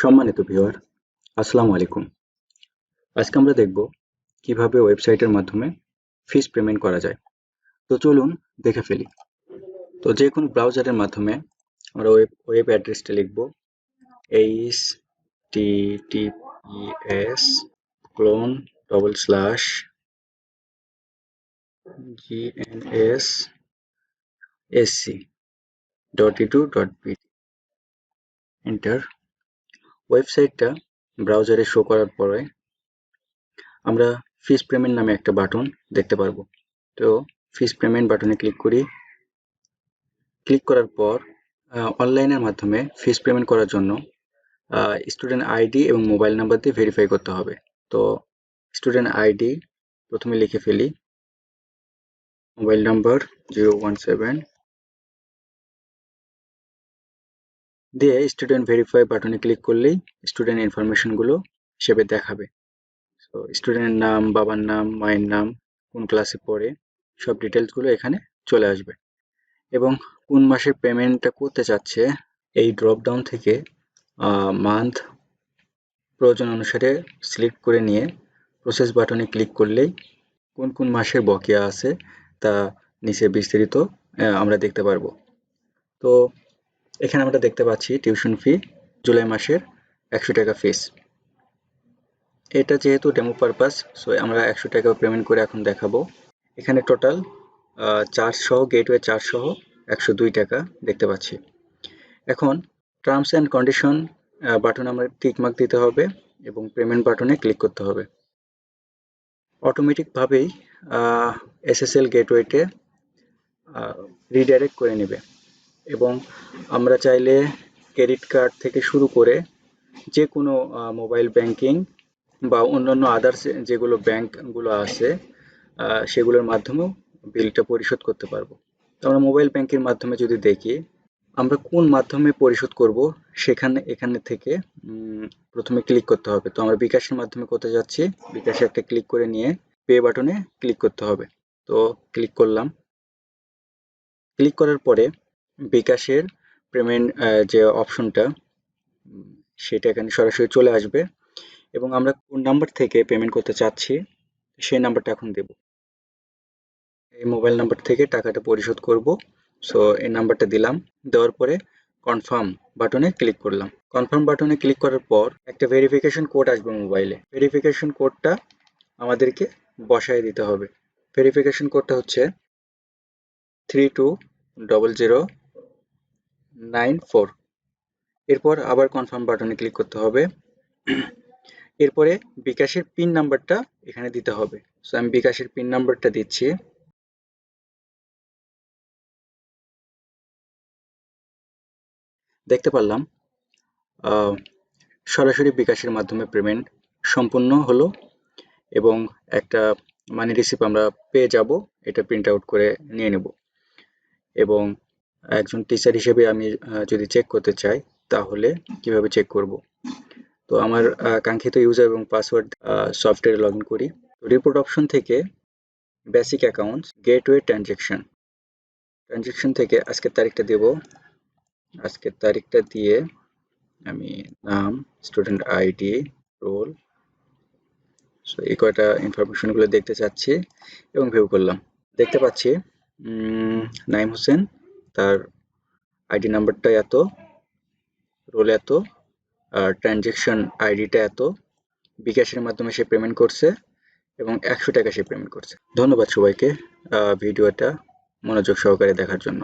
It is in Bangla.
সম্মানিত ভিউয়ার, আসসালামু আলাইকুম। আজকে আমরা দেখব কিভাবে ওয়েবসাইটের মাধ্যমে ফিস পেমেন্ট করা যায়। তো চলুন দেখে ফেলি। তো যে কোনো ব্রাউজারের মাধ্যমে আমরা ওয়েব অ্যাড্রেসটা লিখব https://gnsc.edu.pt। এন্টার। ওয়েবসাইটটা ব্রাউজারে শো করার পরে আমরা ফিস পেমেন্ট নামে একটা বাটন দেখতে পারবো। তো ফিস পেমেন্ট বাটনে ক্লিক করি। ক্লিক করার পর অনলাইনের মাধ্যমে ফিস পেমেন্ট করার জন্য স্টুডেন্ট আইডি এবং মোবাইল নাম্বার দিয়ে ভেরিফাই করতে হবে। তো স্টুডেন্ট আইডি প্রথমে লিখে ফেলি, মোবাইল নাম্বার 017 দিয়ে স্টুডেন্ট ভেরিফাই বাটনে ক্লিক করলেই স্টুডেন্ট ইনফরমেশনগুলো হিসেবে দেখাবে। তো স্টুডেন্টের নাম, বাবার নাম, মায়ের নাম, কোন ক্লাসে পড়ে, সব ডিটেলসগুলো এখানে চলে আসবে। এবং কোন মাসের পেমেন্টটা করতে চাচ্ছে এই ড্রপ ডাউন থেকে মান্থ প্রয়োজন অনুসারে সিলেক্ট করে নিয়ে প্রসেস বাটনে ক্লিক করলেই কোন কোন মাসের বকেয়া আছে তা নিচে বিস্তারিত আমরা দেখতে পারবো। তো এখানে আমরা দেখতে পাচ্ছি টিউশন ফি জুলাই মাসের 100 টাকা ফিস। এটা যেহেতু ডেমো পারপাস, সো আমরা 100 টাকা পেমেন্ট করে এখন দেখাবো। এখানে টোটাল চার্জ সহ, গেটওয়ে চার্জ সহ 102 টাকা দেখতে পাচ্ছি। এখন টার্মস অ্যান্ড কন্ডিশন বাটনে আমরা টিকমার্ক দিতে হবে এবং পেমেন্ট বাটনে ক্লিক করতে হবে। অটোমেটিকভাবেই এসএসএল গেটওয়েতে রিডাইরেক্ট করে নেবে এবং আমরা চাইলে ক্রেডিট কার্ড থেকে শুরু করে যে কোনো মোবাইল ব্যাংকিং বা অন্যান্য আদার্স যেগুলো ব্যাংকগুলো আছে সেগুলোর মাধ্যমেও বিলটা পরিশোধ করতে পারবো। তো আমরা মোবাইল ব্যাংকের মাধ্যমে যদি দেখি আমরা কোন মাধ্যমে পরিশোধ করব এখানে থেকে প্রথমে ক্লিক করতে হবে। তো আমরা বিকাশের মাধ্যমে করতে যাচ্ছি, বিকাশে একটা ক্লিক করে নিয়ে পে বাটনে ক্লিক করতে হবে। তো ক্লিক করলাম। ক্লিক করার পরে বিকাশের পেমেন্ট যে অপশনটা সেটা এখানে সরাসরি চলে আসবে এবং আমরা কোন নাম্বার থেকে পেমেন্ট করতে চাচ্ছি সেই নাম্বারটা এখন দেব। এই মোবাইল নাম্বার থেকে টাকাটা পরিশোধ করব। সো এই নাম্বারটা দিলাম, দেওয়ার পরে কনফার্ম বাটনে ক্লিক করলাম। কনফার্ম বাটনে ক্লিক করার পর একটা ভেরিফিকেশন কোড আসবে মোবাইলে। ভেরিফিকেশন কোডটা আমাদেরকে বসায় দিতে হবে। ভেরিফিকেশন কোডটা হচ্ছে 320094। এরপর আবার কনফার্ম বাটনে ক্লিক করতে হবে। এরপরে বিকাশের পিন নাম্বারটা এখানে দিতে হবে। সো আমি বিকাশের পিন নাম্বারটা দিচ্ছি। দেখতে পারলাম সরাসরি বিকাশের মাধ্যমে পেমেন্ট সম্পূর্ণ হলো এবং একটা মানি রিসিপ্ট আমরা পেয়ে যাব। এটা প্রিন্ট আউট করে নিয়ে নেব এবং একজন টিচার হিসেবে আমি যদি চেক করতে চাই তাহলে কিভাবে চেক করব। তো আমার কাঙ্ক্ষিত ইউজার এবং পাসওয়ার্ড সফটওয়্যারে লগ ইন করি। রিপোর্ট অপশন থেকে বেসিক অ্যাকাউন্টস, গেটওয়ে ট্রানজ্যাকশন থেকে আজকের তারিখটা দেব। আজকের তারিখটা দিয়ে আমি নাম, স্টুডেন্ট আইডি, রোল, সো এই কয়টা ইনফরমেশনগুলো দেখতে চাচ্ছি এবং ভিউ করলাম। দেখতে পাচ্ছি নাইম হোসেন, তার আইডি নাম্বারটা এত, রোল এত, আর ট্রানজ্যাকশন আইডিটা এত, বিকাশের মাধ্যমে সে পেমেন্ট করছে এবং 100 টাকা সে পেমেন্ট করছে। ধন্যবাদ সবাইকে ভিডিওটা মনোযোগ সহকারে দেখার জন্য।